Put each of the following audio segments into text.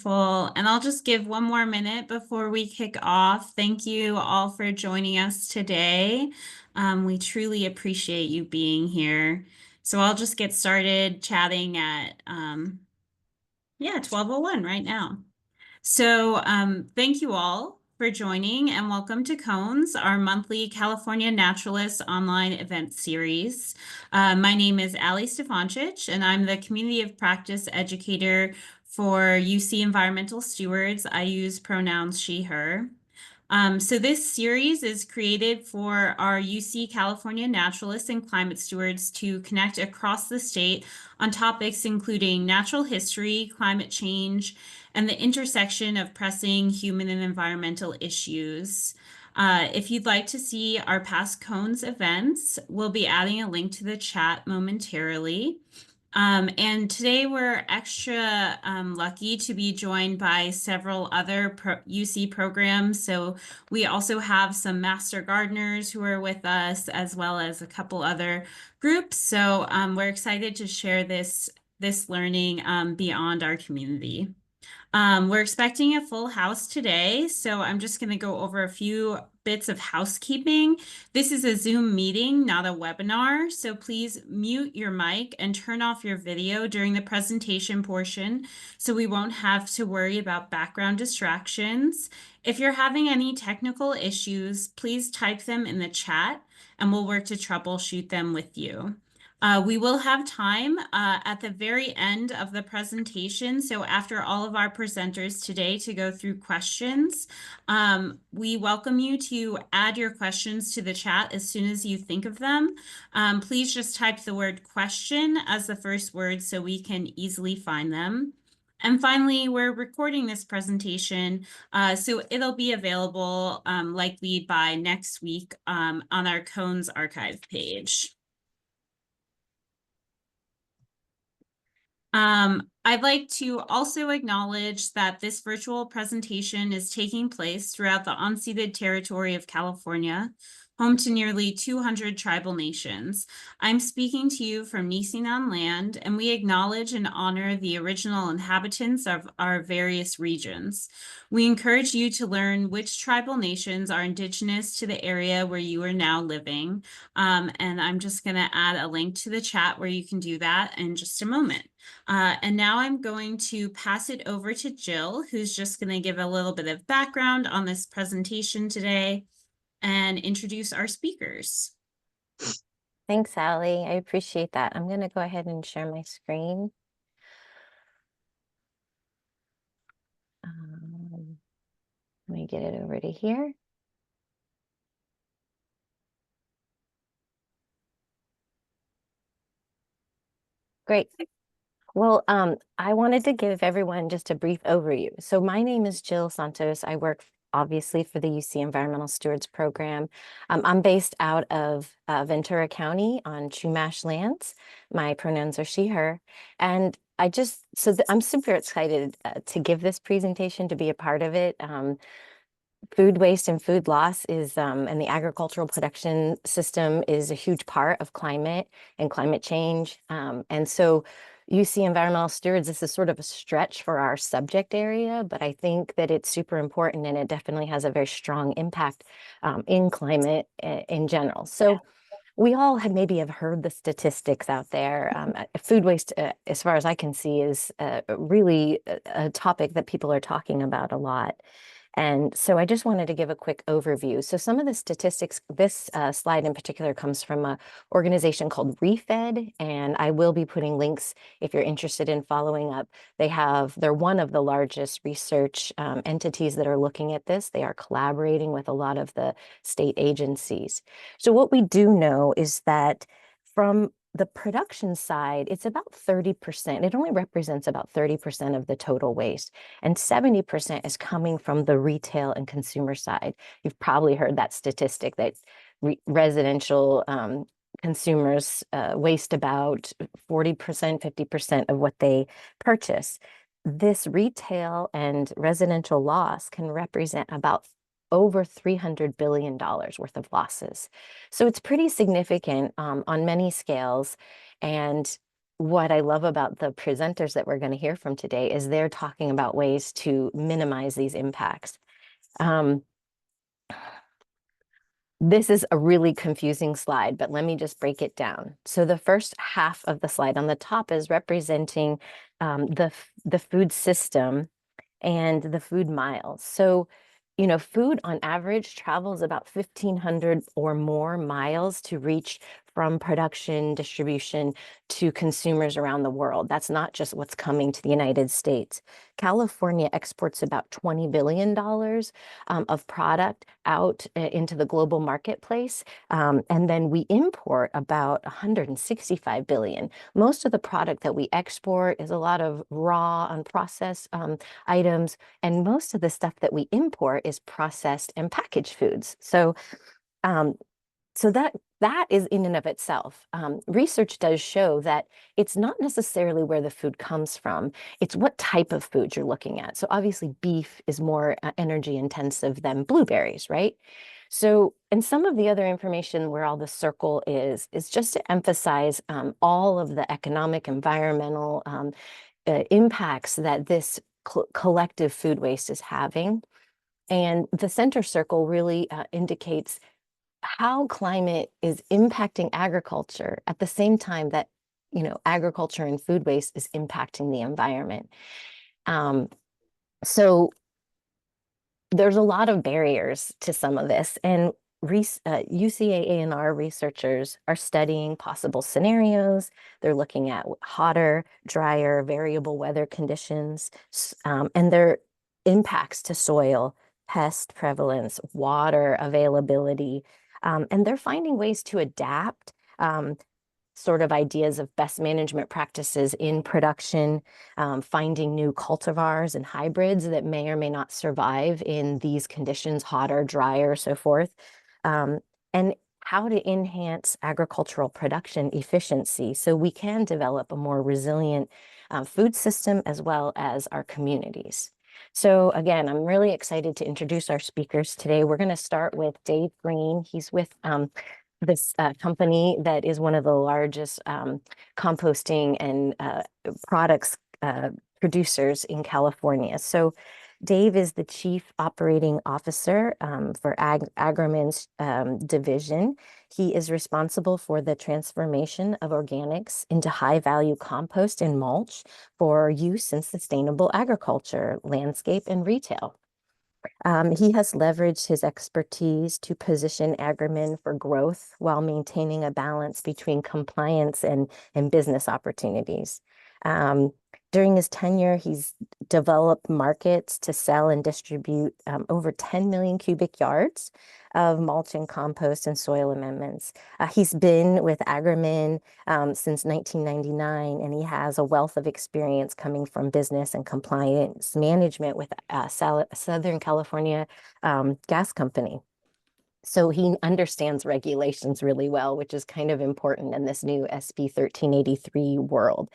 Wonderful. And I'll just give one more minute before we kick off. Thank you all for joining us today. We truly appreciate you being here. So I'll just get started chatting at 12:01 right now. So thank you all for joining and welcome to Cones, our monthly California Naturalist online event series. My name is Ali Stefanchich, and I'm the Community of Practice Educator for UC Environmental Stewards. I use pronouns she, her. So this series is created for our UC California Naturalists and Climate Stewards to connect across the state on topics including natural history, climate change, and the intersection of pressing human and environmental issues. If you'd like to see our past Cones events, we'll be adding a link to the chat momentarily. And today we're extra lucky to be joined by several other UC programs. So we also have some master gardeners who are with us, as well as a couple other groups. So we're excited to share this learning beyond our community. We're expecting a full house today, so I'm just going to go over a few bits of housekeeping. This is a Zoom meeting, not a webinar, so please mute your mic and turn off your video during the presentation portion so we won't have to worry about background distractions. If you're having any technical issues, please type them in the chat and we'll work to troubleshoot them with you. We will have time at the very end of the presentation, so after all of our presenters today, to go through questions. We welcome you to add your questions to the chat as soon as you think of them. Please just type the word question as the first word so we can easily find them. And finally, we're recording this presentation, so it'll be available likely by next week on our Cones archive page. I'd like to also acknowledge that this virtual presentation is taking place throughout the unceded territory of California, home to nearly 200 tribal nations. I'm speaking to you from Nisenan land, and we acknowledge and honor the original inhabitants of our various regions. We encourage you to learn which tribal nations are indigenous to the area where you are now living. And I'm just going to add a link to the chat where you can do that in just a moment. And now I'm going to pass it over to Jill, who's just going to give a little bit of background on this presentation today and introduce our speakers. Thanks, Allie. I appreciate that. I'm going to go ahead and share my screen. Let me get it over to here. Great. Well, I wanted to give everyone just a brief overview. So my name is Jill Santos. I work obviously for the UC Environmental Stewards Program. I'm based out of Ventura County on Chumash lands. My pronouns are she, her. And I'm super excited to give this presentation, to be a part of it. Food waste and food loss is, and the agricultural production system is a huge part of climate and climate change. And so UC Environmental Stewards, this is sort of a stretch for our subject area, but I think that it's super important and it definitely has a very strong impact in climate in general. So we all maybe have heard the statistics out there. Food waste, as far as I can see, is really a topic that people are talking about a lot. And so I just wanted to give a quick overview. So some of the statistics, this slide in particular comes from an organization called ReFed, and I will be putting links if you're interested in following up. They're one of the largest research entities that are looking at this. They are collaborating with a lot of the state agencies. So what we do know is that from the production side, it's about 30%. It only represents about 30% of the total waste, and 70% is coming from the retail and consumer side. You've probably heard that statistic that residential consumers waste about 40%, 50% of what they purchase. This retail and residential loss can represent about over $300 billion worth of losses. So it's pretty significant on many scales. And what I love about the presenters that we're going to hear from today is they're talking about ways to minimize these impacts. Um, This is a really confusing slide, but let me just break it down. So the first half of the slide on the top is representing the food system and the food miles. So, food on average travels about 1,500 or more miles to reach from production, distribution to consumers around the world. That's not just what's coming to the United States. California exports about $20 billion of product out into the global marketplace. And then we import about 165 billion. Most of the product that we export is a lot of raw, unprocessed items, and most of the stuff that we import is processed and packaged foods. Um, so that is in and of itself. Research does show that it's not necessarily where the food comes from, it's what type of food you're looking at. So obviously beef is more energy intensive than blueberries, right? So, and some of the other information where all the circle is just to emphasize all of the economic, environmental impacts that this collective food waste is having. And the center circle really indicates how climate is impacting agriculture at the same time that, agriculture and food waste is impacting the environment. Um, so there's a lot of barriers to some of this, and UCAA&R researchers are studying possible scenarios. They're looking at hotter, drier, variable weather conditions, and their impacts to soil, pest prevalence, water availability, and they're finding ways to adapt. Sort of ideas of best management practices in production, finding new cultivars and hybrids that may or may not survive in these conditions, hotter, drier, so forth, um, and how to enhance agricultural production efficiency so we can develop a more resilient food system as well as our communities. So again, I'm really excited to introduce our speakers today. We're going to start with Dave Green. He's with this company that is one of the largest composting and products producers in California. So Dave is the Chief Operating Officer for Agromin's division. He is responsible for the transformation of organics into high-value compost and mulch for use in sustainable agriculture, landscape, and retail. He has leveraged his expertise to position Agromin for growth while maintaining a balance between compliance and business opportunities. Um, During his tenure, he's developed markets to sell and distribute over 10 million cubic yards of mulch and compost and soil amendments. He's been with Agromin since 1999, and he has a wealth of experience coming from business and compliance management with Southern California Gas Company. So he understands regulations really well, which is kind of important in this new SB 1383 world.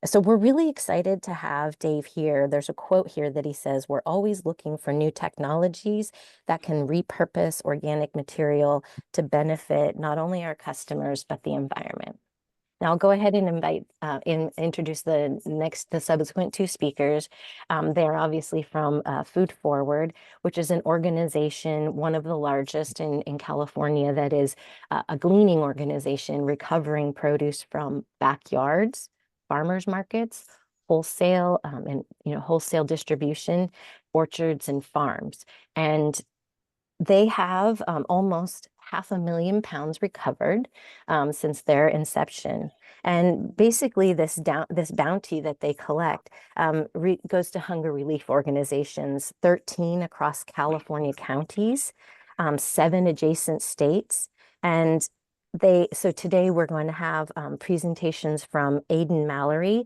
So we're really excited to have Dave here. There's a quote here that he says, "We're always looking for new technologies that can repurpose organic material to benefit not only our customers, but the environment." Now I'll go ahead and introduce the subsequent two speakers. They're obviously from Food Forward, which is an organization, one of the largest in California, that is a gleaning organization recovering produce from backyards, farmers markets, wholesale, and wholesale distribution, orchards and farms. And they have almost 500,000 pounds recovered since their inception. And basically this bounty that they collect goes to hunger relief organizations, 13 across California counties, 7 adjacent states. And so today we're going to have presentations from Aiden Mallory,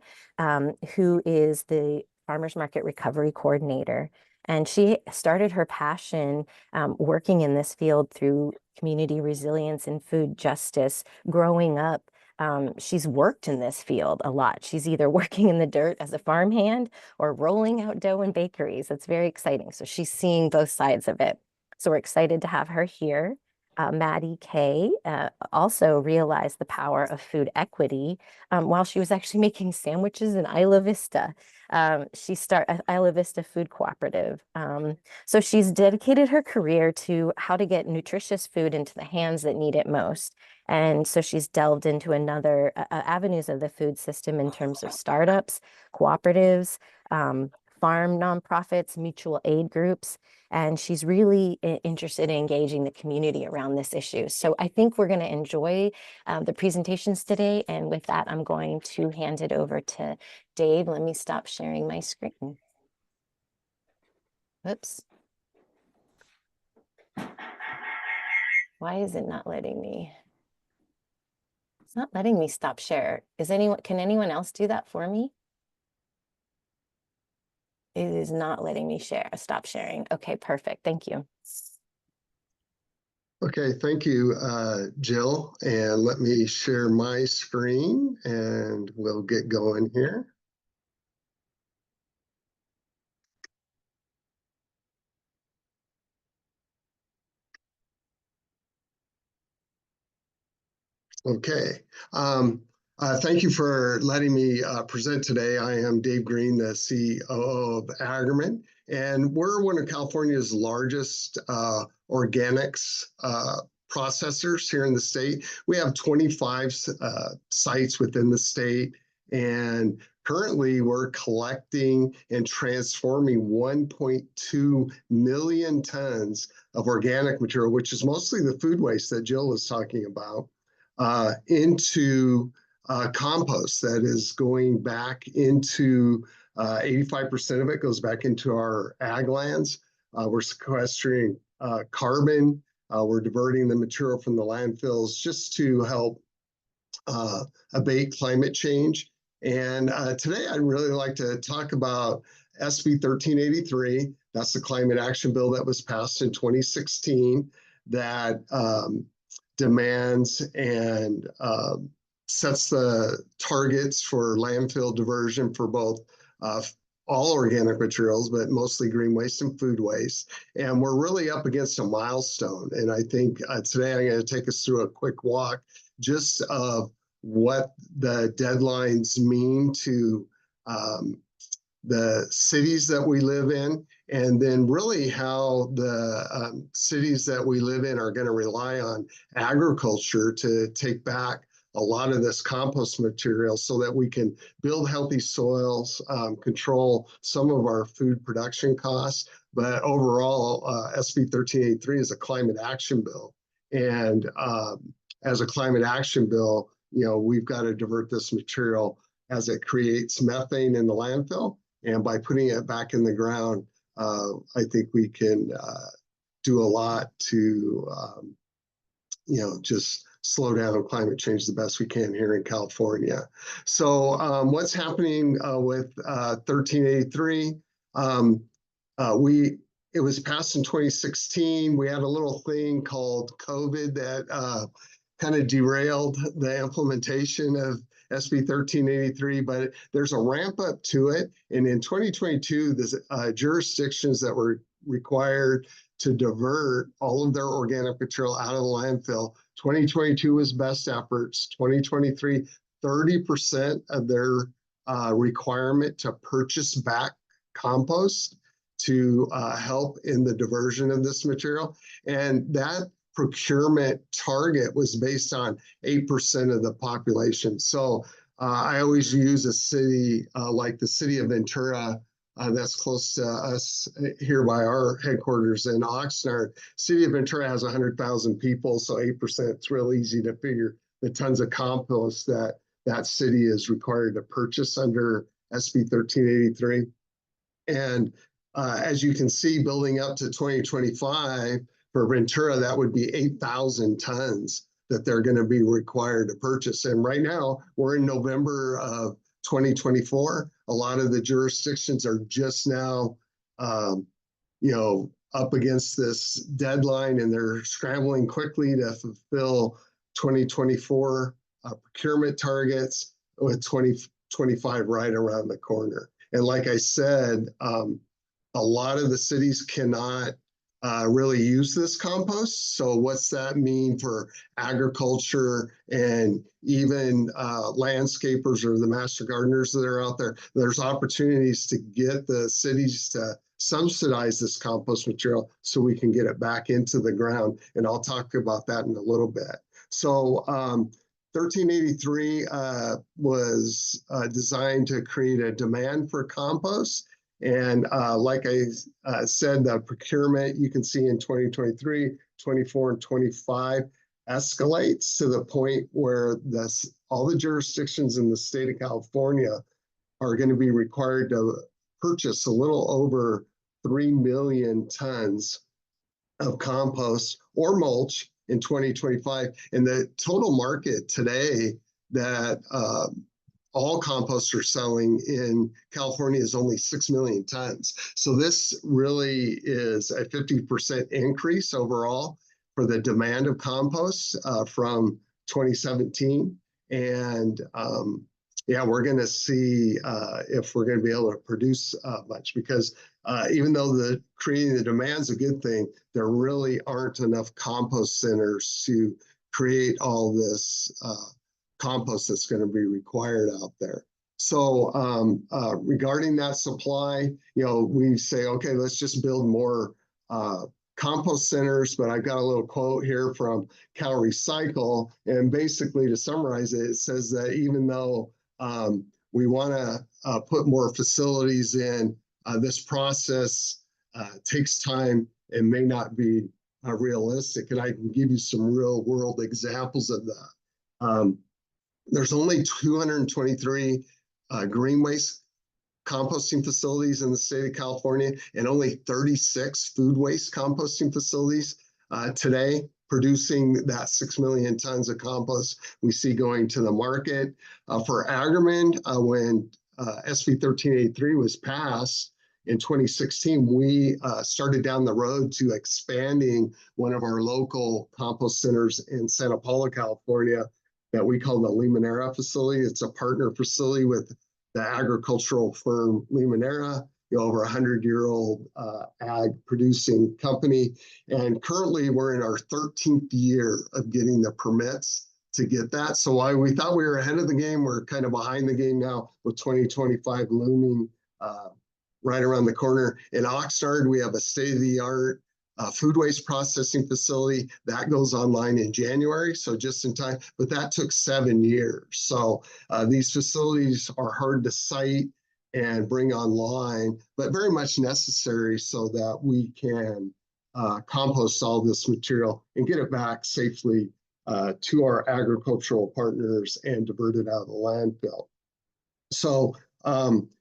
who is the Farmers Market Recovery Coordinator. And she started her passion working in this field through community resilience and food justice. Growing up, she's worked in this field a lot. She's either working in the dirt as a farmhand or rolling out dough in bakeries. That's very exciting. So she's seeing both sides of it. So we're excited to have her here. Maddie Kay also realized the power of food equity while she was actually making sandwiches in Isla Vista. She started Isla Vista Food Cooperative. So she's dedicated her career to how to get nutritious food into the hands that need it most. And so she's delved into another avenues of the food system in terms of startups, cooperatives, farm nonprofits, mutual aid groups. And she's really interested in engaging the community around this issue. So I think we're going to enjoy the presentations today. And with that, I'm going to hand it over to Dave. Let me stop sharing my screen. Oops. Why is it not letting me? It's not letting me stop share. Can anyone else do that for me? It is not letting me stop sharing. Okay, perfect. Thank you. Okay, thank you, Jill. And let me share my screen and we'll get going here. Okay. Thank you for letting me present today. I am Dave Green, the COO of Agromin, and we're one of California's largest organics processors here in the state. We have 25 sites within the state, and currently we're collecting and transforming 1.2 million tons of organic material, which is mostly the food waste that Jill was talking about, into compost that is going back into 85% of it goes back into our ag lands. We're sequestering carbon. We're diverting the material from the landfills just to help abate climate change. And today I'd really like to talk about SB 1383. That's the climate action bill that was passed in 2016 that demands and sets the targets for landfill diversion for both all organic materials, but mostly green waste and food waste. And we're really up against a milestone. And I think today I'm going to take us through a quick walk just of what the deadlines mean to the cities that we live in, and then really how the cities that we live in are going to rely on agriculture to take back a lot of this compost material so that we can build healthy soils, control some of our food production costs. But overall, SB 1383 is a climate action bill. And as a climate action bill, we've got to divert this material as it creates methane in the landfill. And by putting it back in the ground, I think we can do a lot to, just slow down climate change the best we can here in California. So what's happening with 1383? It was passed in 2016. We had a little thing called COVID that kind of derailed the implementation of SB 1383, but there's a ramp up to it. And in 2022, the jurisdictions that were required to divert all of their organic material out of the landfill, 2022 was best efforts. 2023, 30% of their requirement to purchase back compost to help in the diversion of this material. And that procurement target was based on 8% of the population. So I always use a city like the city of Ventura that's close to us here by our headquarters in Oxnard. City of Ventura has 100,000 people, so 8%, it's real easy to figure the tons of compost that that city is required to purchase under SB 1383. And as you can see, building up to 2025, for Ventura, that would be 8,000 tons that they're going to be required to purchase. And right now, we're in November of 2024. A lot of the jurisdictions are just now, up against this deadline, and they're scrambling quickly to fulfill 2024 procurement targets with 2025 right around the corner. And like I said, a lot of the cities cannot really use this compost. So what's that mean for agriculture and even landscapers or the master gardeners that are out there? There's opportunities to get the cities to subsidize this compost material so we can get it back into the ground. And I'll talk about that in a little bit. So 1383 was designed to create a demand for compost. And like I said, the procurement you can see in 2023, 24, and 25 escalates to the point where all the jurisdictions in the state of California are going to be required to purchase a little over 3 million tons of compost or mulch in 2025. And the total market today that all compost are selling in California is only 6 million tons. So this really is a 50% increase overall for the demand of compost from 2017. And yeah, we're going to see if we're going to be able to produce much, because even though creating the demand is a good thing, there really aren't enough compost centers to create all this compost that's going to be required out there. So regarding that supply, we say, okay, let's just build more compost centers. But I've got a little quote here from Cal Recycle, and basically to summarize it, it says that even though we want to put more facilities in, this process takes time and may not be realistic. And I can give you some real world examples of that. There's only 223 green waste composting facilities in the state of California, and only 36 food waste composting facilities today, producing that 6 million tons of compost we see going to the market. For Agromin, when SB 1383 was passed in 2016, we started down the road to expanding one of our local compost centers in Santa Paula, California, that we call the Limonera facility. It's a partner facility with the agricultural firm Limonera, over 100-year-old ag producing company. And currently we're in our 13th year of getting the permits to get that. So while we thought we were ahead of the game, we're kind of behind the game now with 2025 looming right around the corner. In Oxnard, we have a state-of-the-art food waste processing facility that goes online in January, so just in time, but that took 7 years. So these facilities are hard to site and bring online, but very much necessary so that we can compost all this material and get it back safely to our agricultural partners and divert it out of the landfill. So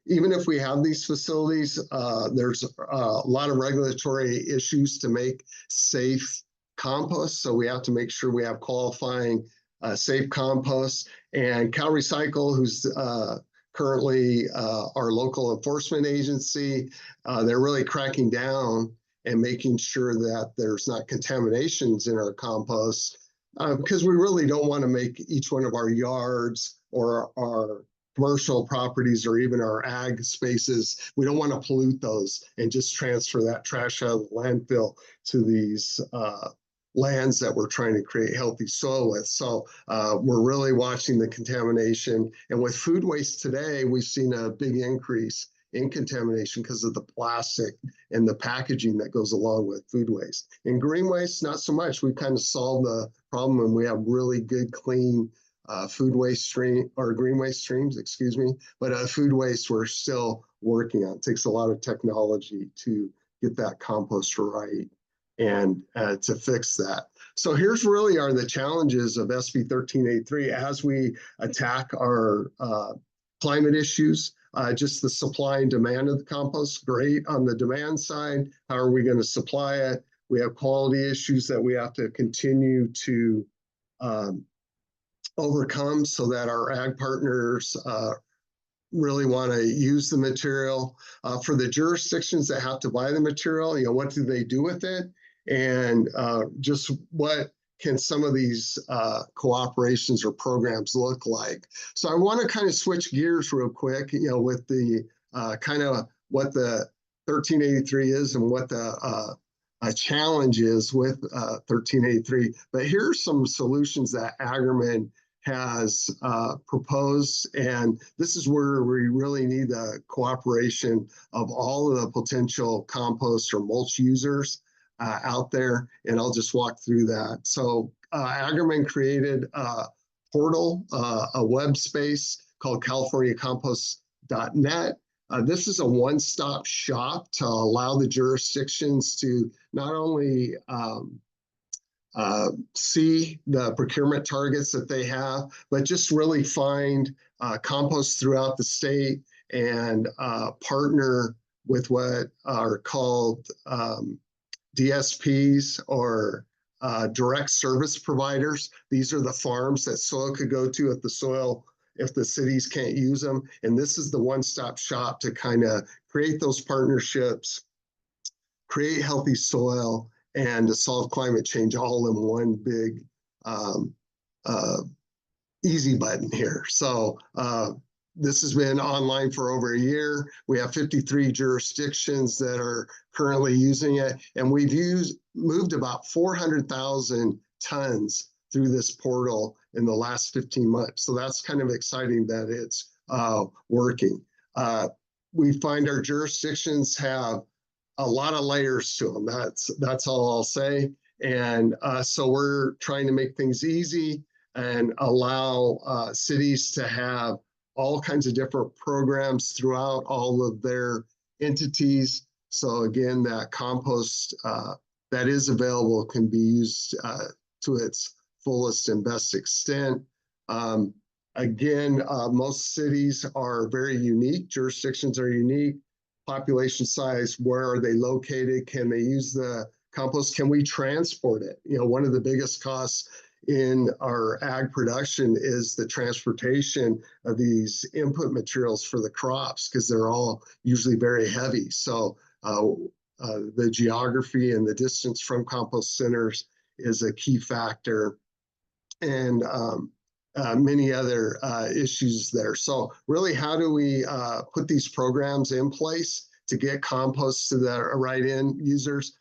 even if we have these facilities, there's a lot of regulatory issues to make safe compost. So we have to make sure we have qualifying safe compost. And Cal Recycle, who's currently our local enforcement agency, they're really cracking down and making sure that there's not contaminations in our compost, because we really don't want to make each one of our yards or our commercial properties or even our ag spaces, we don't want to pollute those and just transfer that trash out of the landfill to these lands that we're trying to create healthy soil with. So we're really watching the contamination. And with food waste today, we've seen a big increase in contamination because of the plastic and the packaging that goes along with food waste. In green waste, not so much. We've kind of solved the problem, and we have really good, clean food waste stream or green waste streams, excuse me. But food waste we're still working on. It takes a lot of technology to get that compost right and to fix that. So here's really are the challenges of SB 1383 as we attack our climate issues. Just the supply and demand of the compost, great on the demand side. How are we going to supply it? We have quality issues that we have to continue to overcome so that our ag partners really want to use the material. For the jurisdictions that have to buy the material, what do they do with it? And just what can some of these cooperations or programs look like? So I want to kind of switch gears real quick, with the kind of what the 1383 is and what the challenges with 1383. But here are some solutions that Agromin has proposed, and this is where we really need the cooperation of all of the potential compost or mulch users out there, and I'll just walk through that. So Agromin created a portal, a web space called californiacompost.net. This is a one-stop shop to allow the jurisdictions to not only see the procurement targets that they have, but just really find compost throughout the state and partner with what are called DSPs, or direct service providers. These are the farms that soil could go to if the cities can't use them. And this is the one-stop shop to kind of create those partnerships, create healthy soil, and to solve climate change all in one big easy button here. So this has been online for over a year. We have 53 jurisdictions that are currently using it, and we've moved about 400,000 tons through this portal in the last 15 months. So that's kind of exciting that it's working. We find our jurisdictions have a lot of layers to them. That's all I'll say. And so we're trying to make things easy and allow cities to have all kinds of different programs throughout all of their entities. So again, that compost that is available can be used to its fullest and best extent. Again, most cities are very unique. Jurisdictions are unique. Population size, where are they located? Can they use the compost? Can we transport it? You know, one of the biggest costs in our ag production is the transportation of these input materials for the crops, because they're all usually very heavy. So the geography and the distance from compost centers is a key factor, and many other issues there. So really, how do we put these programs in place to get compost to the right end users?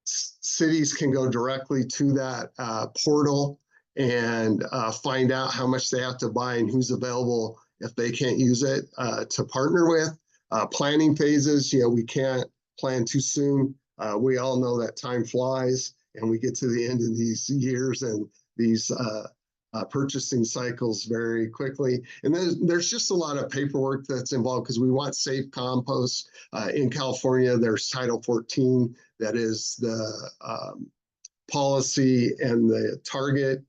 Cities can go directly to that portal and find out how much they have to buy and who's available if they can't use it to partner with. Planning phases, you know, we can't plan too soon. We all know that time flies, and we get to the end of these years and these purchasing cycles very quickly. And then there's just a lot of paperwork that's involved, because we want safe compost. In California, there's Title 14, that is the policy and the target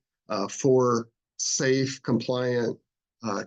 for safe, compliant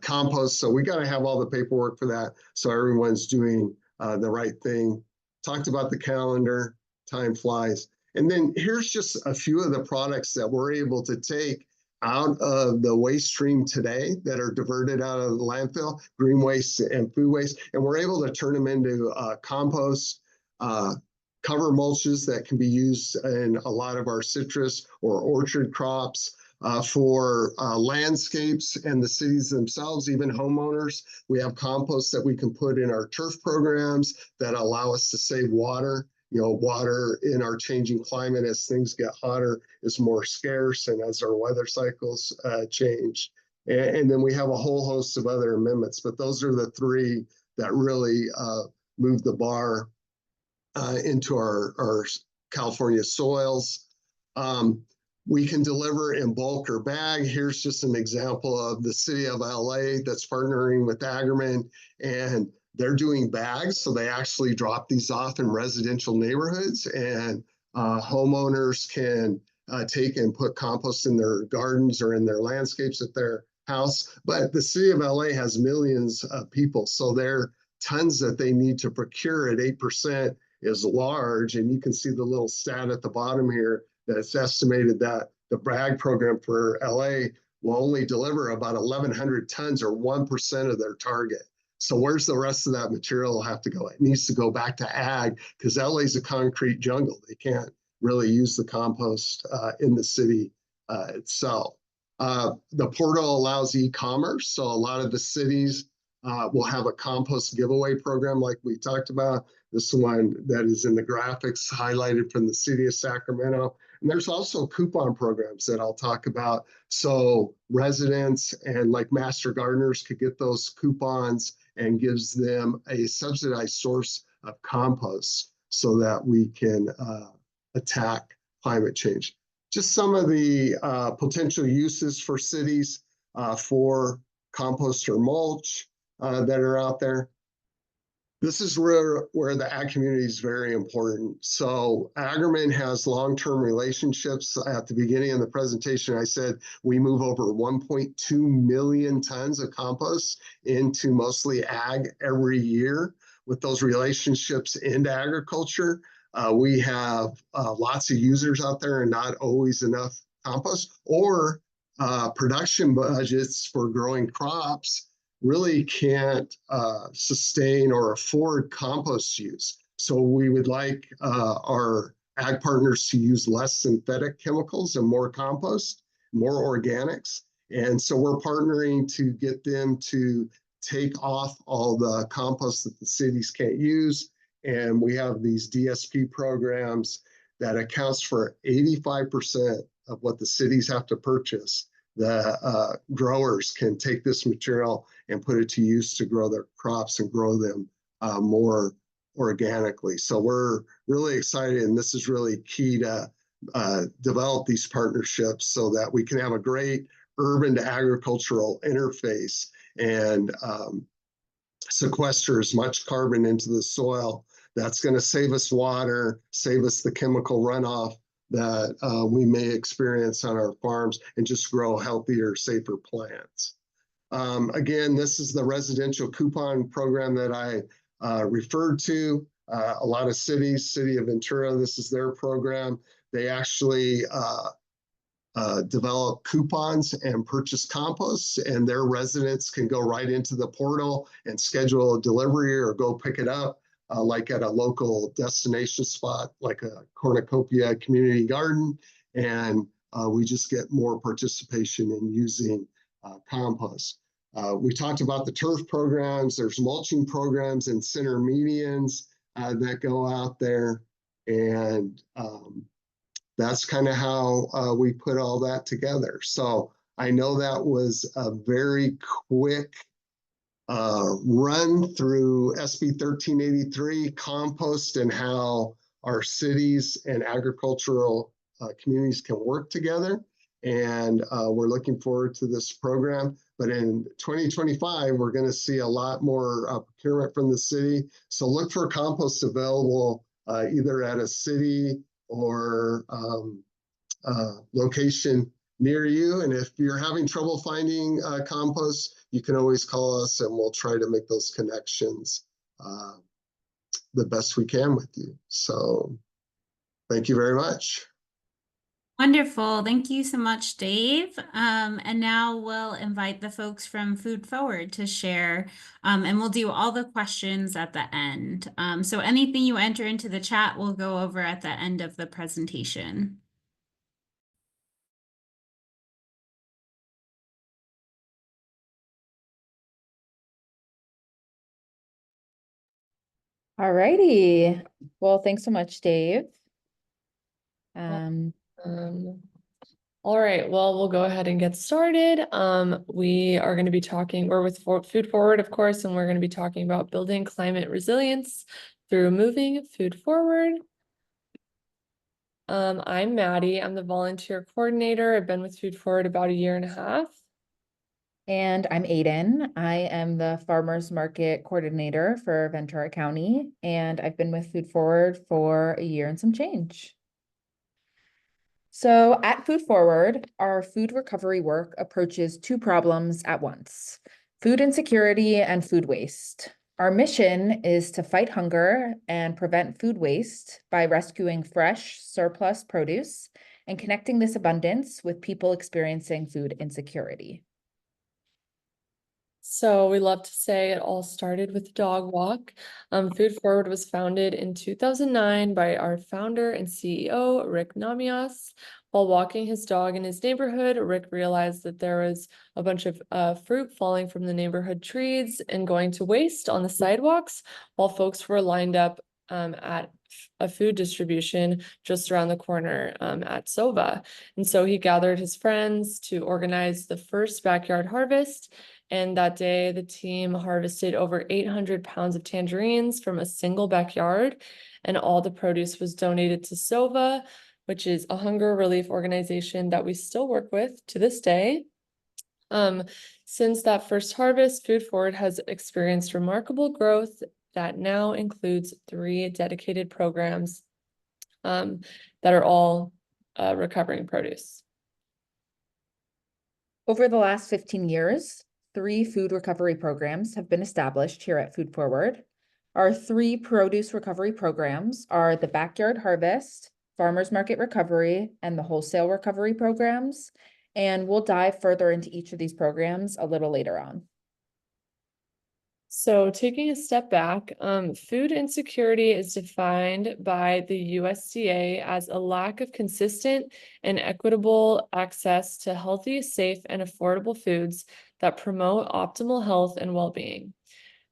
compost. So we got to have all the paperwork for that, so everyone's doing the right thing. Talked about the calendar, time flies. And then here's just a few of the products that we're able to take out of the waste stream today that are diverted out of the landfill, green waste and food waste, and we're able to turn them into compost, cover mulches that can be used in a lot of our citrus or orchard crops, for landscapes and the cities themselves, even homeowners. We have compost that we can put in our turf programs that allow us to save water. You know, water in our changing climate, as things get hotter, is more scarce, and as our weather cycles change. And then we have a whole host of other amendments, but those are the three that really move the bar into our California soils. We can deliver in bulk or bag. Here's just an example of the city of LA that's partnering with Agromin, and they're doing bags. So they actually drop these off in residential neighborhoods, and homeowners can take and put compost in their gardens or in their landscapes at their house. But the city of LA has millions of people, so their tons that they need to procure at 8% is large. And you can see the little stat at the bottom here that it's estimated that the bag program for LA will only deliver about 1,100 tons, or 1% of their target. So where's the rest of that material have to go? It needs to go back to ag, because LA's a concrete jungle. They can't really use the compost in the city itself. The portal allows e-commerce. So a lot of the cities We'll have a compost giveaway program like we talked about. This one that is in the graphics highlighted from the city of Sacramento. And there's also coupon programs that I'll talk about. So residents and like master gardeners could get those coupons and gives them a subsidized source of compost so that we can attack climate change. Just some of the potential uses for cities for compost or mulch that are out there. This is where the ag community is very important. So Agromin has long-term relationships. At the beginning of the presentation, I said we move over 1.2 million tons of compost into mostly ag every year. With those relationships into agriculture, we have lots of users out there and not always enough compost, or production budgets for growing crops really can't sustain or afford compost use. So we would like our ag partners to use less synthetic chemicals and more compost, more organics. And so we're partnering to get them to take off all the compost that the cities can't use. And we have these DSP programs that accounts for 85% of what the cities have to purchase. The growers can take this material and put it to use to grow their crops and grow them more organically. So we're really excited, and this is really key to develop these partnerships so that we can have a great urban to agricultural interface and sequester as much carbon into the soil. That's going to save us water, save us the chemical runoff that we may experience on our farms, and just grow healthier, safer plants. Again, this is the residential coupon program that I referred to. A lot of cities, City of Ventura, this is their program. They actually develop coupons and purchase compost, and their residents can go right into the portal and schedule a delivery or go pick it up. Like at a local destination spot, like a cornucopia community garden, and we just get more participation in using compost. We talked about the turf programs. There's mulching programs and center medians that go out there, and that's kind of how we put all that together. So I know that was a very quick run through SB 1383, compost, and how our cities and agricultural communities can work together. And we're looking forward to this program. But in 2025, we're going to see a lot more procurement from the city. So look for compost available either at a city or location near you. And if you're having trouble finding compost, you can always call us and we'll try to make those connections the best we can with you. So thank you very much. Wonderful. Thank you so much, Dave. And now we'll invite the folks from Food Forward to share, and we'll do all the questions at the end. So anything you enter into the chat, we'll go over at the end of the presentation. All righty. Well, thanks so much, Dave. All right, well, we'll go ahead and get started. We are going to be talking, we're with Food Forward, of course, and we're going to be talking about building climate resilience through moving food forward. I'm Maddie. I'm the volunteer coordinator. I've been with Food Forward about 1.5 years. And I'm Aiden. I am the farmers market coordinator for Ventura County, and I've been with Food Forward for 1 year and some change. So at Food Forward, our food recovery work approaches 2 problems at once: food insecurity and food waste. Our mission is to fight hunger and prevent food waste by rescuing fresh, surplus produce and connecting this abundance with people experiencing food insecurity. So we love to say it all started with Dog Walk. Food Forward was founded in 2009 by our founder and CEO, Rick Namias. While walking his dog in his neighborhood, Rick realized that there was a bunch of fruit falling from the neighborhood trees and going to waste on the sidewalks while folks were lined up at a food distribution just around the corner at Sova. And so he gathered his friends to organize the first backyard harvest. And that day, the team harvested over 800 pounds of tangerines from a single backyard, and all the produce was donated to Sova, which is a hunger relief organization that we still work with to this day. Since that first harvest, Food Forward has experienced remarkable growth that now includes 3 dedicated programs that are all recovering produce. Over the last 15 years, 3 food recovery programs have been established here at Food Forward. Our 3 produce recovery programs are the Backyard Harvest, Farmers Market Recovery, and the Wholesale Recovery programs. And we'll dive further into each of these programs a little later on. So taking a step back, food insecurity is defined by the USDA as a lack of consistent and equitable access to healthy, safe, and affordable foods that promote optimal health and well-being.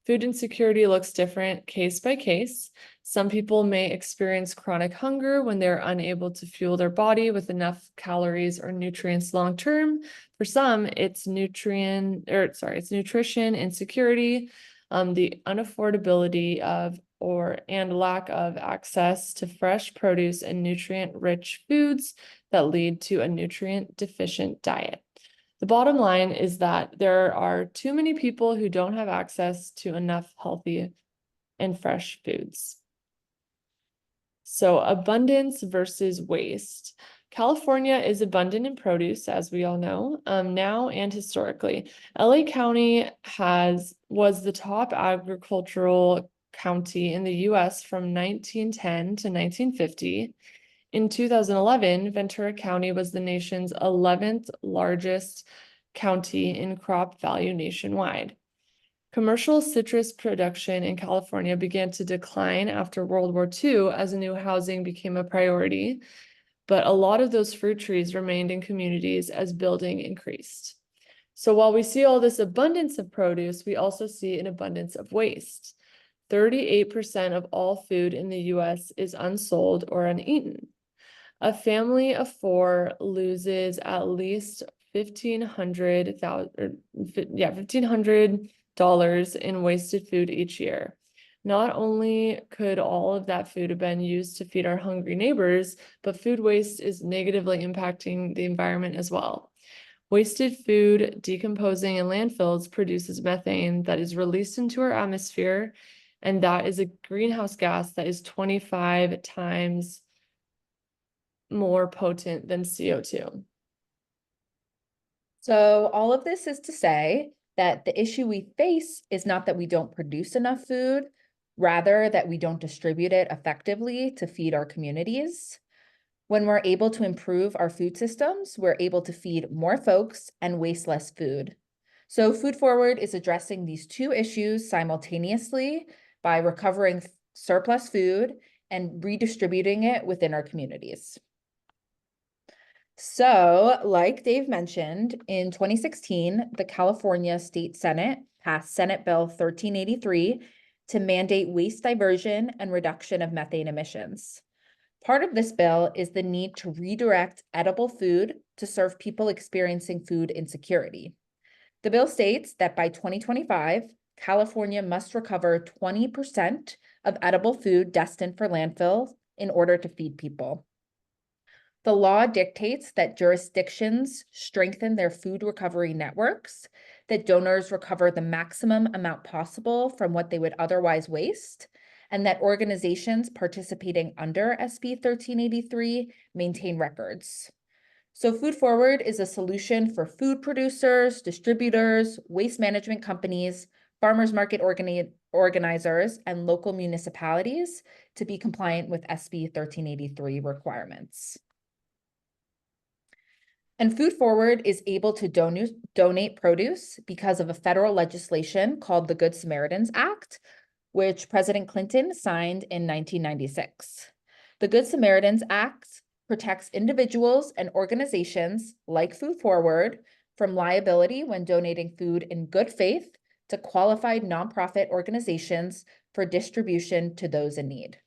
Food insecurity looks different case by case. Some people may experience chronic hunger when they're unable to fuel their body with enough calories or nutrients long term. For some, it's nutrition insecurity, the unaffordability of and lack of access to fresh produce and nutrient-rich foods that lead to a nutrient-deficient diet. The bottom line is that there are too many people who don't have access to enough healthy and fresh foods. So abundance versus waste. California is abundant in produce, as we all know, now and historically. LA County was the top agricultural county in the US from 1910 to 1950. In 2011, Ventura County was the nation's 11th largest county in crop value nationwide. Commercial citrus production in California began to decline after World War II as new housing became a priority, but a lot of those fruit trees remained in communities as building increased. So while we see all this abundance of produce, we also see an abundance of waste. 38% of all food in the US is unsold or uneaten. A family of 4 loses at least $1,500 in wasted food each year. Not only could all of that food have been used to feed our hungry neighbors, but food waste is negatively impacting the environment as well. Wasted food decomposing in landfills produces methane that is released into our atmosphere, and that is a greenhouse gas that is 25 times more potent than CO2. So all of this is to say that the issue we face is not that we don't produce enough food, rather that we don't distribute it effectively to feed our communities. When we're able to improve our food systems, we're able to feed more folks and waste less food. So Food Forward is addressing these 2 issues simultaneously by recovering surplus food and redistributing it within our communities. So, like Dave mentioned, in 2016, the California State Senate passed Senate Bill 1383 to mandate waste diversion and reduction of methane emissions. Part of this bill is the need to redirect edible food to serve people experiencing food insecurity. The bill states that by 2025, California must recover 20% of edible food destined for landfill in order to feed people. The law dictates that jurisdictions strengthen their food recovery networks, that donors recover the maximum amount possible from what they would otherwise waste, and that organizations participating under SB 1383 maintain records. So Food Forward is a solution for food producers, distributors, waste management companies, farmers market organizers, and local municipalities to be compliant with SB 1383 requirements. And Food Forward is able to donate produce because of a federal legislation called the Good Samaritans Act, which President Clinton signed in 1996. The Good Samaritans Act protects individuals and organizations like Food Forward from liability when donating food in good faith to qualified nonprofit organizations for distribution to those in need.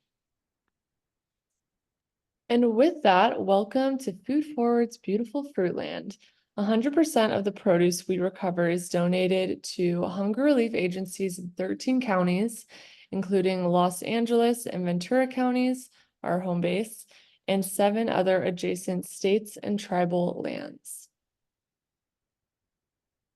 And with that, welcome to Food Forward's beautiful Fruitland. 100% of the produce we recover is donated to hunger relief agencies in 13 counties, including Los Angeles and Ventura counties, our home base, and 7 other adjacent states and tribal lands.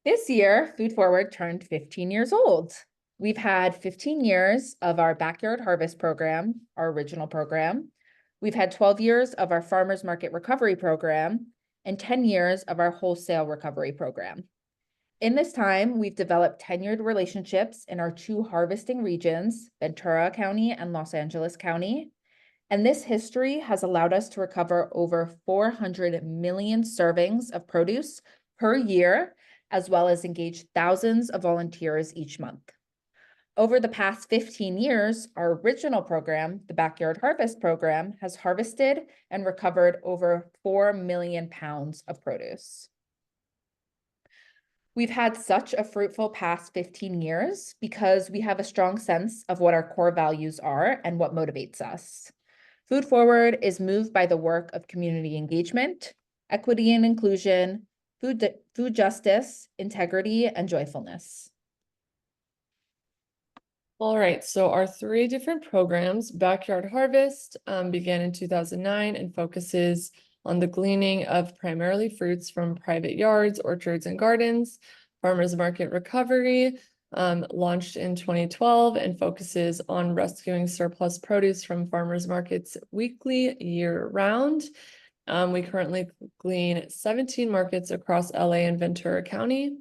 This year, Food Forward turned 15 years old. We've had 15 years of our backyard harvest program, our original program. We've had 12 years of our farmers market recovery program and 10 years of our wholesale recovery program. In this time, we've developed tenured relationships in our 2 harvesting regions, Ventura County and Los Angeles County. And this history has allowed us to recover over 400 million servings of produce per year, as well as engage thousands of volunteers each month. Over the past 15 years, our original program, the Backyard Harvest Program, has harvested and recovered over 4 million pounds of produce. We've had such a fruitful past 15 years because we have a strong sense of what our core values are and what motivates us. Food Forward is moved by the work of community engagement, equity and inclusion, food justice, integrity, and joyfulness. All right, so our 3 different programs, Backyard Harvest, began in 2009 and focuses on the gleaning of primarily fruits from private yards, orchards, and gardens. Farmers Market Recovery launched in 2012 and focuses on rescuing surplus produce from farmers markets weekly, year-round. We currently glean 17 markets across LA and Ventura County.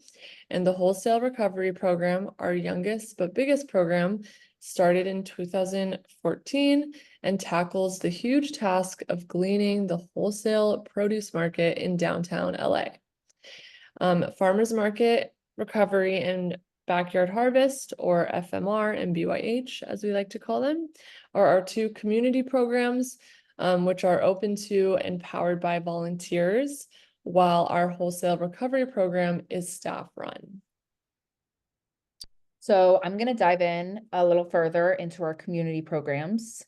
And the Wholesale Recovery Program, our youngest but biggest program, started in 2014 and tackles the huge task of gleaning the wholesale produce market in downtown LA. Farmers Market Recovery and Backyard Harvest, or FMR and BYH, as we like to call them, are our 2 community programs, which are open to and powered by volunteers, while our Wholesale Recovery Program is staff run. So I'm going to dive in a little further into our community programs.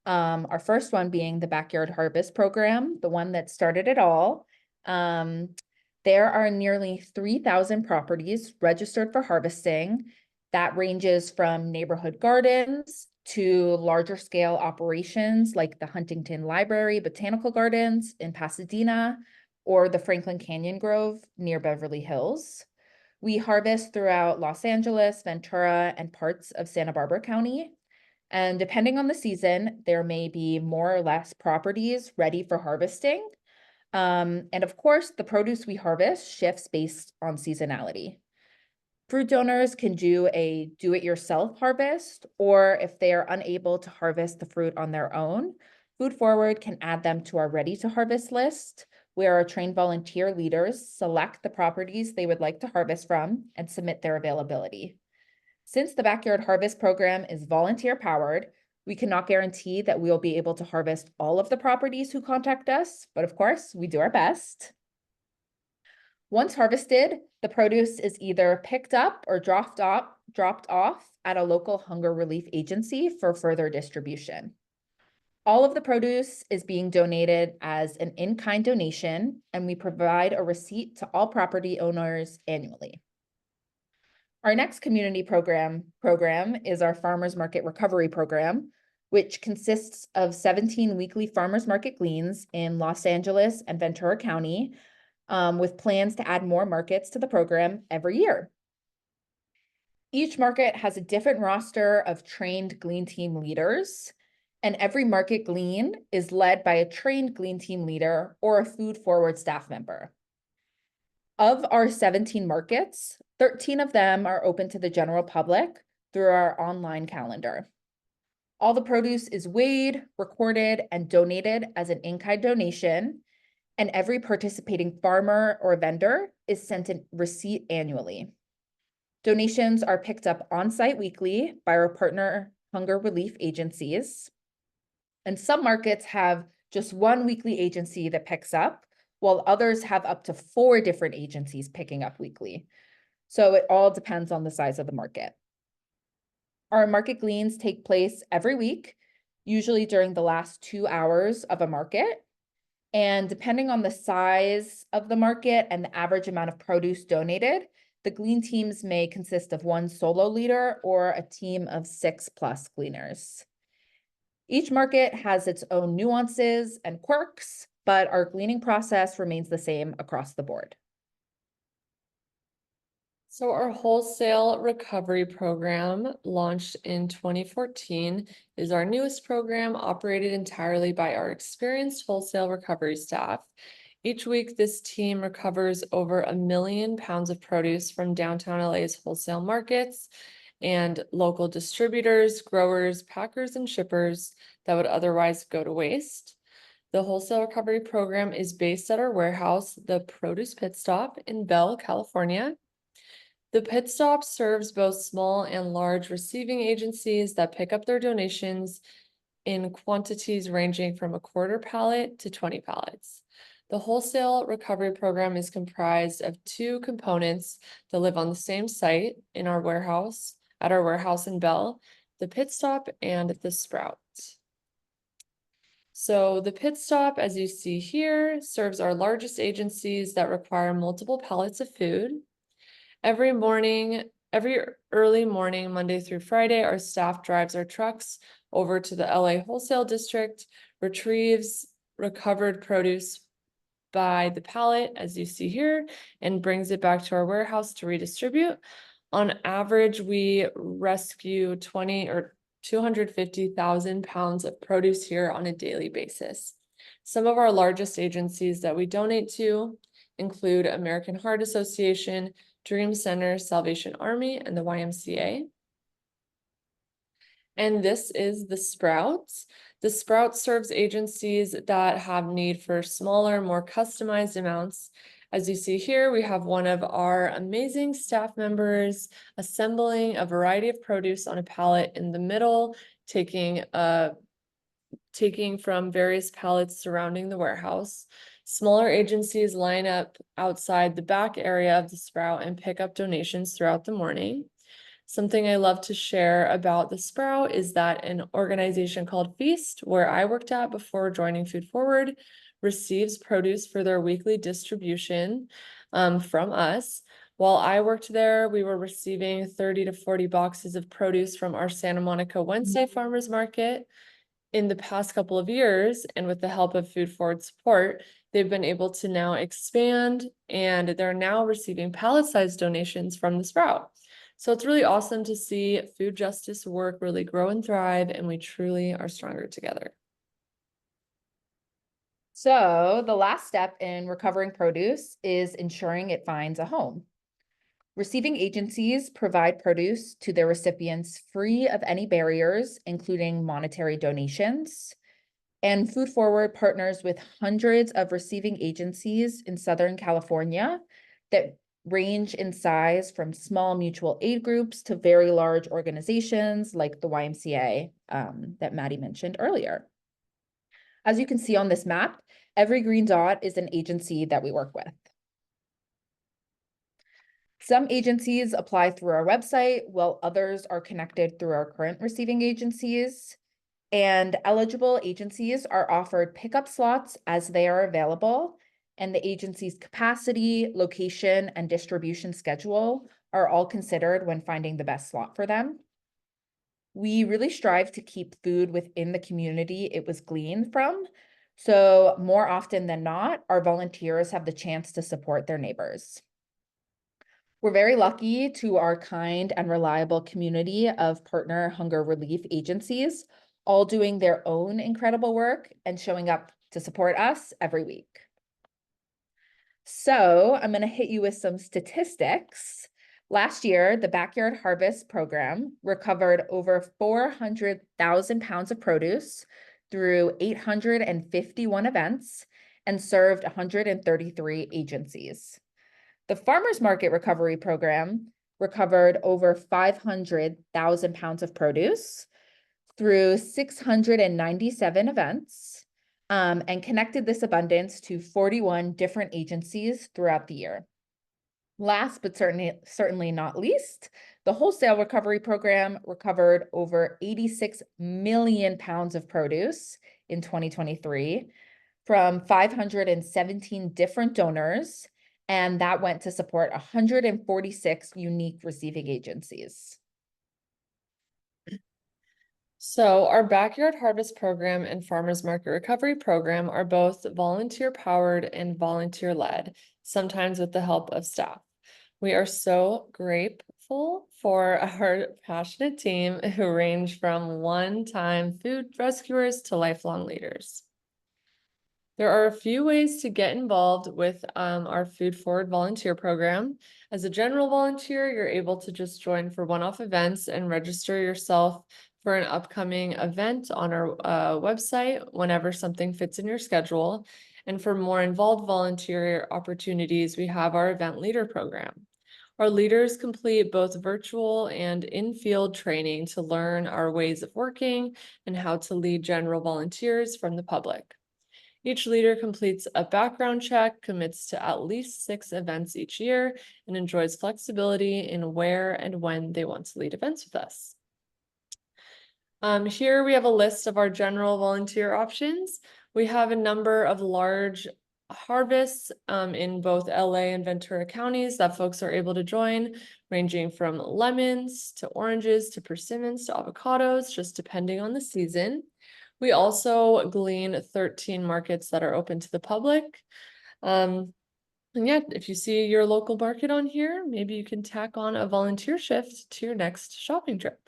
Our first one being the Backyard Harvest Program, the one that started it all. There are nearly 3,000 properties registered for harvesting. That ranges from neighborhood gardens to larger scale operations like the Huntington Library Botanical Gardens in Pasadena or the Franklin Canyon Grove near Beverly Hills. We harvest throughout Los Angeles, Ventura, and parts of Santa Barbara County. And depending on the season, there may be more or less properties ready for harvesting. And of course, the produce we harvest shifts based on seasonality. Fruit donors can do a do-it-yourself harvest, or if they are unable to harvest the fruit on their own, Food Forward can add them to our ready-to-harvest list, where our trained volunteer leaders select the properties they would like to harvest from and submit their availability. Since the Backyard Harvest Program is volunteer-powered, we cannot guarantee that we will be able to harvest all of the properties who contact us, but of course, we do our best. Once harvested, the produce is either picked up or dropped off at a local hunger relief agency for further distribution. All of the produce is being donated as an in-kind donation, and we provide a receipt to all property owners annually. Our next community program is our Farmers Market Recovery Program, which consists of 17 weekly farmers market gleans in Los Angeles and Ventura County, with plans to add more markets to the program every year. Each market has a different roster of trained glean team leaders, and every market glean is led by a trained glean team leader or a Food Forward staff member. Of our 17 markets, 13 of them are open to the general public through our online calendar. All the produce is weighed, recorded, and donated as an in-kind donation, and every participating farmer or vendor is sent a receipt annually. Donations are picked up on-site weekly by our partner hunger relief agencies, and some markets have just one weekly agency that picks up, while others have up to 4 different agencies picking up weekly. So it all depends on the size of the market. Our market gleans take place every week, usually during the last 2 hours of a market. And depending on the size of the market and the average amount of produce donated, the glean teams may consist of one solo leader or a team of 6+ gleaners. Each market has its own nuances and quirks, but our gleaning process remains the same across the board. So our wholesale recovery program, launched in 2014, is our newest program, operated entirely by our experienced wholesale recovery staff. Each week, this team recovers over 1 million pounds of produce from downtown LA's wholesale markets and local distributors, growers, packers, and shippers that would otherwise go to waste. The wholesale recovery program is based at our warehouse, the Produce Pit Stop in Bell, California. The pit stop serves both small and large receiving agencies that pick up their donations in quantities ranging from a 1/4 pallet to 20 pallets. The wholesale recovery program is comprised of 2 components that live on the same site in our warehouse, at our warehouse in Bell, the pit stop and the sprout. So the pit stop, as you see here, serves our largest agencies that require multiple pallets of food. Every early morning, Monday through Friday, our staff drives our trucks over to the LA Wholesale District, retrieves recovered produce by the pallet, as you see here, and brings it back to our warehouse to redistribute. On average, we rescue 20 or 250,000 pounds of produce here on a daily basis. Some of our largest agencies that we donate to include American Heart Association, Dream Center, Salvation Army, and the YMCA. And this is the Sprout. The Sprout serves agencies that have need for smaller, more customized amounts. As you see here, we have one of our amazing staff members assembling a variety of produce on a pallet in the middle, taking from various pallets surrounding the warehouse. Smaller agencies line up outside the back area of the Sprout and pick up donations throughout the morning. Something I love to share about the Sprout is that an organization called Feast, where I worked at before joining Food Forward, receives produce for their weekly distribution from us. While I worked there, we were receiving 30 to 40 boxes of produce from our Santa Monica Wednesday Farmers Market. In the past couple of years, and with the help of Food Forward support, they've been able to now expand, and they're now receiving pallet-sized donations from the Sprout. So it's really awesome to see food justice work really grow and thrive, and we truly are stronger together. So the last step in recovering produce is ensuring it finds a home. Receiving agencies provide produce to their recipients free of any barriers, including monetary donations. And Food Forward partners with hundreds of receiving agencies in Southern California that range in size from small mutual aid groups to very large organizations like the YMCA that Maddie mentioned earlier. As you can see on this map, every green dot is an agency that we work with. Some agencies apply through our website, while others are connected through our current receiving agencies. And eligible agencies are offered pickup slots as they are available, and the agency's capacity, location, and distribution schedule are all considered when finding the best slot for them. We really strive to keep food within the community it was gleaned from, so more often than not, our volunteers have the chance to support their neighbors. We're very lucky to our kind and reliable community of partner hunger relief agencies, all doing their own incredible work and showing up to support us every week. So I'm going to hit you with some statistics. Last year, the Backyard Harvest Program recovered over 400,000 pounds of produce through 851 events and served 133 agencies. The Farmers Market Recovery Program recovered over 500,000 pounds of produce through 697 events, and connected this abundance to 41 different agencies throughout the year. Last, but certainly not least, the wholesale recovery program recovered over 86 million pounds of produce in 2023 from 517 different donors, and that went to support 146 unique receiving agencies. So our backyard harvest program and farmers market recovery program are both volunteer powered and volunteer led, sometimes with the help of staff. We are so grateful for our passionate team who range from one-time food rescuers to lifelong leaders. There are a few ways to get involved with our Food Forward volunteer program. As a general volunteer, you're able to just join for one-off events and register yourself for an upcoming event on our website whenever something fits in your schedule. And for more involved volunteer opportunities, we have our event leader program. Our leaders complete both virtual and in-field training to learn our ways of working and how to lead general volunteers from the public. Each leader completes a background check, commits to at least 6 events each year, and enjoys flexibility in where and when they want to lead events with us. Here we have a list of our general volunteer options. We have a number of large harvests in both LA and Ventura counties that folks are able to join, ranging from lemons to oranges to persimmons to avocados, just depending on the season. We also glean 13 markets that are open to the public. And yeah, if you see your local market on here, maybe you can tack on a volunteer shift to your next shopping trip.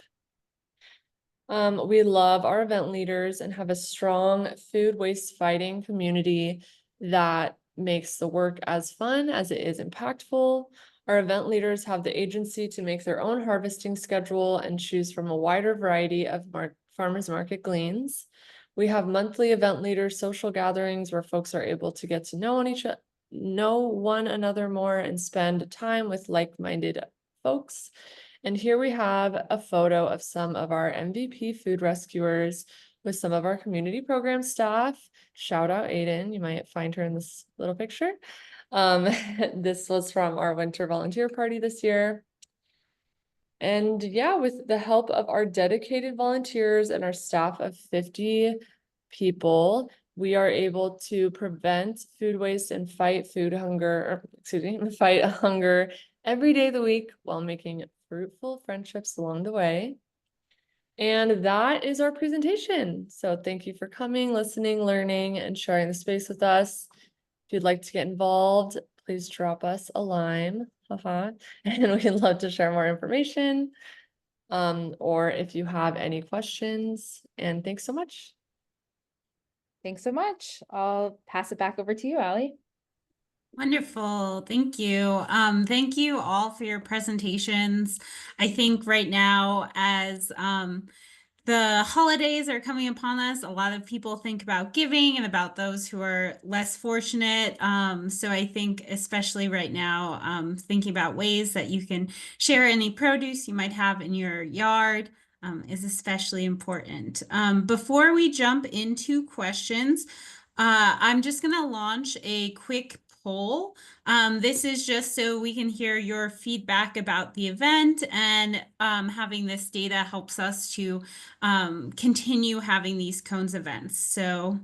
We love our event leaders and have a strong food waste fighting community that makes the work as fun as it is impactful. Our event leaders have the agency to make their own harvesting schedule and choose from a wider variety of farmers market gleans. We have monthly event leaders social gatherings where folks are able to get to know one another more and spend time with like-minded folks. And here we have a photo of some of our MVP food rescuers with some of our community program staff. Shout out Aiden, you might find her in this little picture. This was from our winter volunteer party this year. And yeah, with the help of our dedicated volunteers and our staff of 50 people, we are able to prevent food waste and fight food hunger, or excuse me, fight hunger every day of the week while making fruitful friendships along the way. And that is our presentation. So thank you for coming, listening, learning, and sharing the space with us. If you'd like to get involved, please drop us a line. And we'd love to share more information. Or if you have any questions, and thanks so much. Thanks so much. I'll pass it back over to you, Allie. Wonderful. Thank you. Thank you all for your presentations. I think right now, as the holidays are coming upon us, a lot of people think about giving and about those who are less fortunate. So I think especially right now, thinking about ways that you can share any produce you might have in your yard is especially important. Before we jump into questions, I'm just going to launch a quick poll. This is just so we can hear your feedback about the event, and having this data helps us to continue having these cones events. So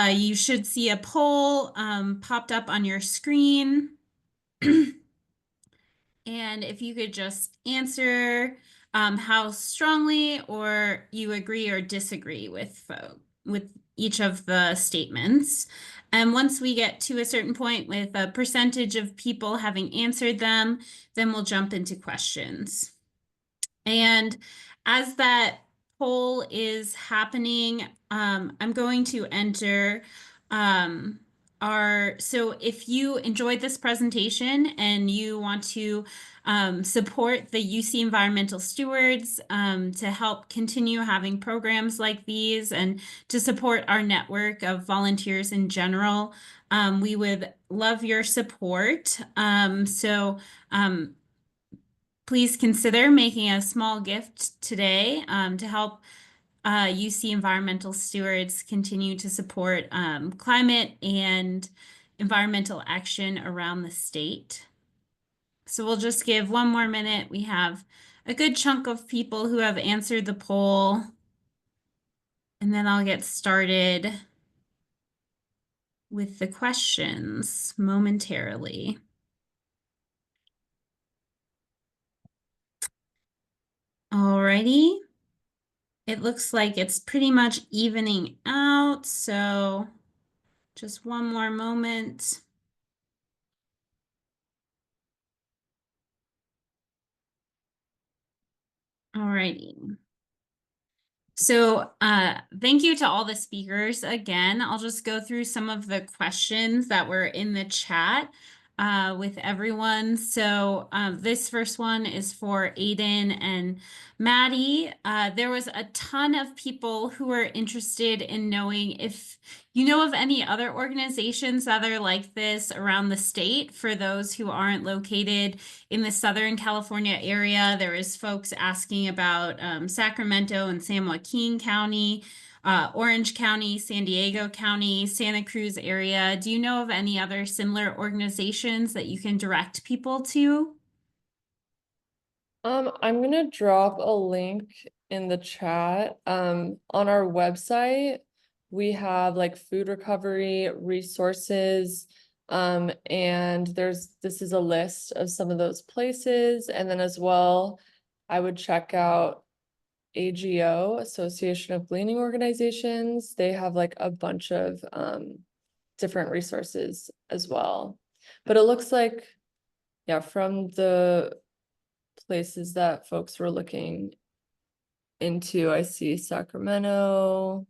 you should see a poll popped up on your screen. And if you could just answer how strongly or you agree or disagree with each of the statements. And once we get to a certain point with a percentage of people having answered them, then we'll jump into questions. And as that poll is happening, I'm going to enter so if you enjoyed this presentation and you want to support the UC Environmental Stewards to help continue having programs like these and to support our network of volunteers in general, we would love your support. Please consider making a small gift today to help UC environmental stewards continue to support climate and environmental action around the state. So we'll just give one more minute. We have a good chunk of people who have answered the poll, and then I'll get started with the questions momentarily. Alrighty. It looks like it's pretty much evening out, so just one more moment. Alrighty. So thank you to all the speakers again. I'll just go through some of the questions that were in the chat with everyone. So this first one is for Aiden and Maddie. There was a ton of people who were interested in knowing if you know of any other organizations that are like this around the state for those who aren't located in the Southern California area. There is folks asking about Sacramento and San Joaquin County, Orange County, San Diego County, Santa Cruz area. Do you know of any other similar organizations that you can direct people to? I'm gonna drop a link in the chat. On our website, we have like food recovery resources. And this is a list of some of those places. And then as well, I would check out AGO, Association of Gleaning Organizations. They have like a bunch of different resources as well. But it looks like, yeah, from the places that folks were looking into, I see Sacramento,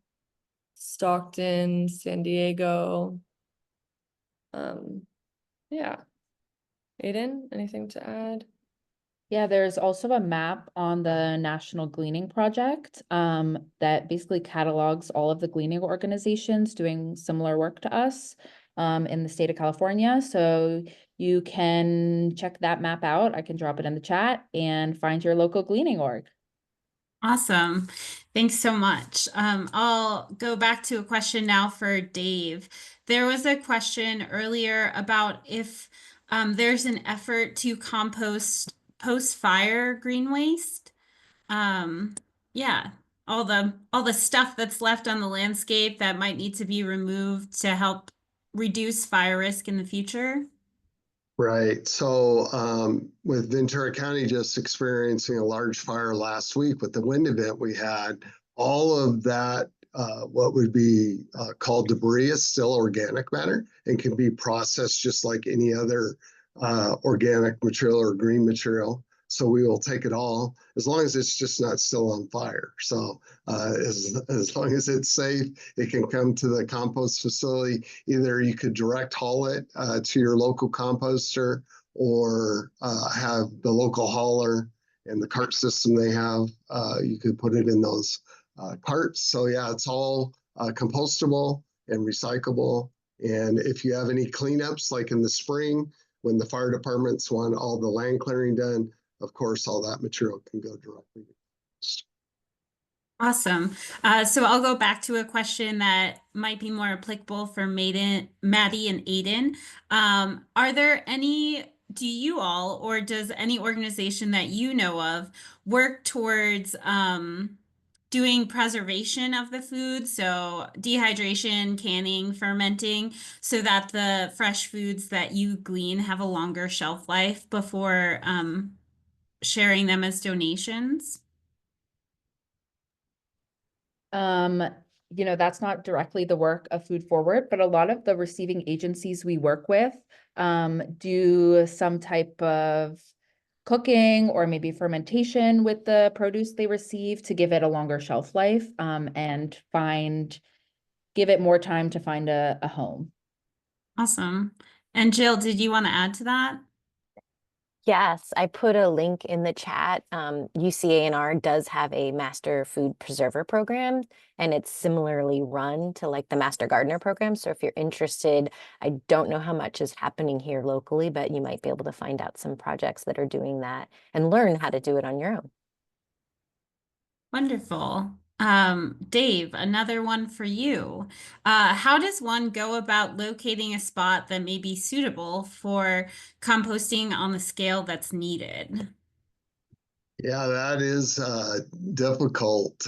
Stockton, San Diego. Yeah. Aiden, anything to add? Yeah, there's also a map on the National Gleaning Project that basically catalogs all of the gleaning organizations doing similar work to us in the state of California. So you can check that map out. I can drop it in the chat and find your local gleaning org. Awesome. Thanks so much. I'll go back to a question now for Dave. There was a question earlier about if there's an effort to compost post-fire green waste. Yeah, all the stuff that's left on the landscape that might need to be removed to help reduce fire risk in the future. Right. So with Ventura County just experiencing a large fire last week with the wind event we had, all of that, what would be called debris is still organic matter and can be processed just like any other organic material or green material. So we will take it all as long as it's just not still on fire. So as long as it's safe, it can come to the compost facility. Either you could direct haul it to your local composter or have the local hauler and the cart system they have. You could put it in those carts. So yeah, it's all compostable and recyclable. And if you have any cleanups, like in the spring, when the fire departments want all the land clearing done, of course, all that material can go directly to compost. Awesome. So I'll go back to a question that might be more applicable for Maddie and Aiden. Are there any, do you all, or does any organization that you know of work towards doing preservation of the food? So dehydration, canning, fermenting, so that the fresh foods that you glean have a longer shelf life before sharing them as donations? That's not directly the work of Food Forward, but a lot of the receiving agencies we work with do some type of cooking or maybe fermentation with the produce they receive to give it a longer shelf life and give it more time to find a home. Awesome. And Jill, did you want to add to that? Yes, I put a link in the chat. UCANR does have a master food preserver program, and it's similarly run to like the master gardener program. So if you're interested, I don't know how much is happening here locally, but you might be able to find out some projects that are doing that and learn how to do it on your own. Wonderful. Dave, another one for you. How does one go about locating a spot that may be suitable for composting on the scale that's needed? Yeah, that is difficult.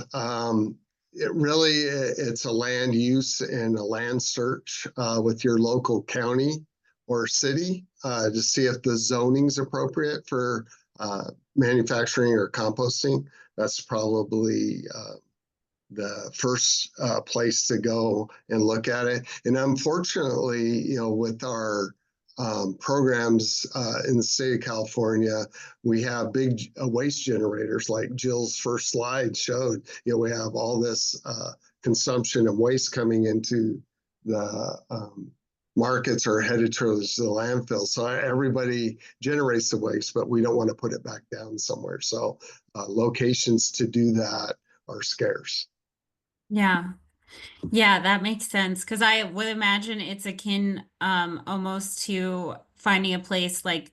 It's a land use and a land search with your local county or city to see if the zoning's appropriate for manufacturing or composting. That's probably the first place to go and look at it. And unfortunately, with our programs in the state of California, we have big waste generators like Jill's first slide showed. We have all this consumption of waste coming into the markets are headed towards the landfill. So everybody generates the waste, but we don't want to put it back down somewhere. So locations to do that are scarce. Yeah. Yeah, that makes sense. Because I would imagine it's akin almost to finding a place like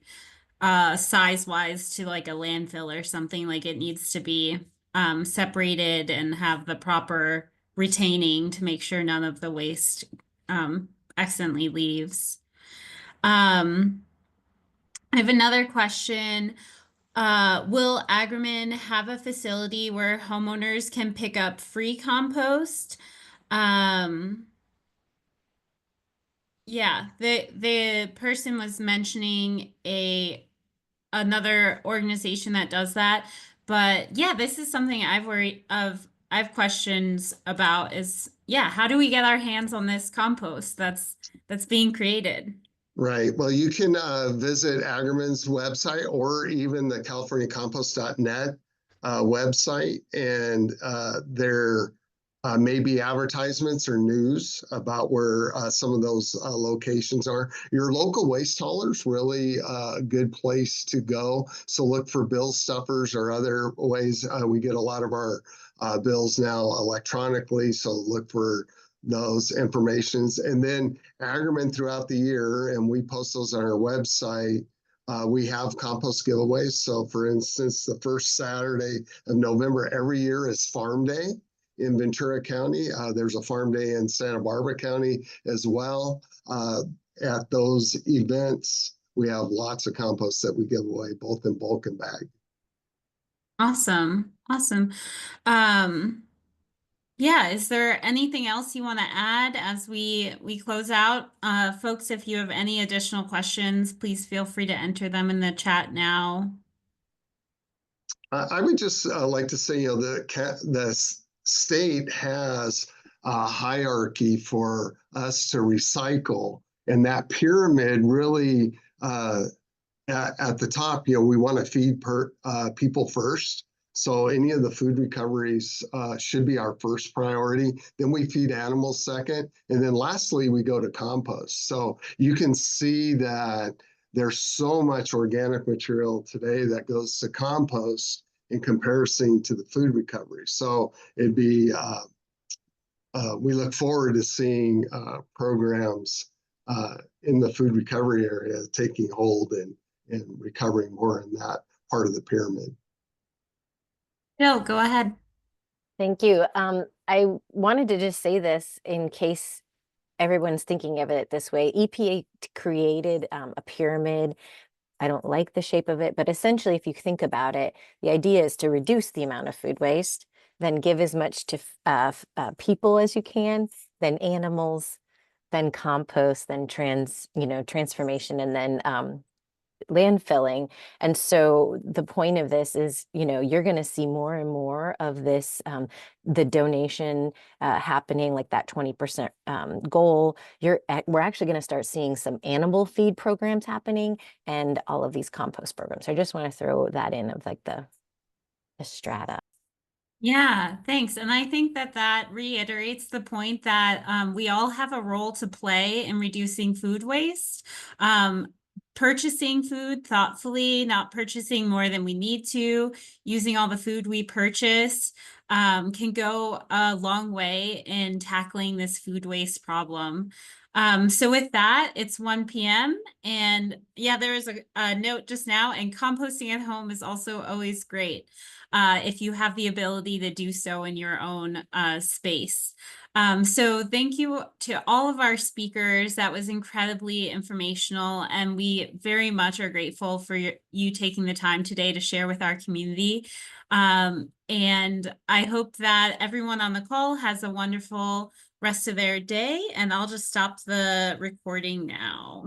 size wise to like a landfill or something. Like it needs to be separated and have the proper retaining to make sure none of the waste accidentally leaves. Um, I have another question. Will Agromin have a facility where homeowners can pick up free compost? Um, yeah, the person was mentioning another organization that does that. But yeah, this is something I have questions about is yeah, how do we get our hands on this compost that's being created? Right. Well, you can visit Agromin's website or even the CaliforniaCompost.net website, and there may be advertisements or news about where some of those locations are. Your local waste haulers really a good place to go. So look for bill stuffers or other ways. We get a lot of our bills now electronically, so look for those informations. And then Agromin throughout the year, and we post those on our website. We have compost giveaways. So, for instance, the first Saturday of November every year is Farm Day in Ventura County. There's a Farm Day in Santa Barbara County as well. At those events, we have lots of compost that we give away, both in bulk and bag. Awesome. Awesome. Um, Yeah, is there anything else you want to add as we close out? Folks, if you have any additional questions, please feel free to enter them in the chat now. I would just like to say, the state has a hierarchy for us to recycle, and that pyramid really at the top, we want to feed people first. So any of the food recoveries should be our first priority. Then we feed animals second. And then lastly, we go to compost. So you can see that there's so much organic material today that goes to compost in comparison to the food recovery. So it'd be, we look forward to seeing programs in the food recovery area taking hold and recovering more in that part of the pyramid. Bill, go ahead. Thank you. I wanted to just say this in case everyone's thinking of it this way. EPA created a pyramid. I don't like the shape of it, but essentially, if you think about it, the idea is to reduce the amount of food waste, then give as much to people as you can, then animals, then compost, then transformation, and then landfilling. And so the point of this is, you're going to see more and more of this, the donation happening, like that 20% goal. We're actually going to start seeing some animal feed programs happening and all of these compost programs. So I just want to throw that in of like the strata. Yeah, thanks. And I think that reiterates the point that we all have a role to play in reducing food waste. Purchasing food thoughtfully, not purchasing more than we need to, using all the food we purchase can go a long way in tackling this food waste problem. So with that, it's 1 p.m. And yeah, there is a note just now, and composting at home is also always great if you have the ability to do so in your own space. So thank you to all of our speakers. That was incredibly informational, and we very much are grateful for you taking the time today to share with our community. And I hope that everyone on the call has a wonderful rest of their day, and I'll just stop the recording now.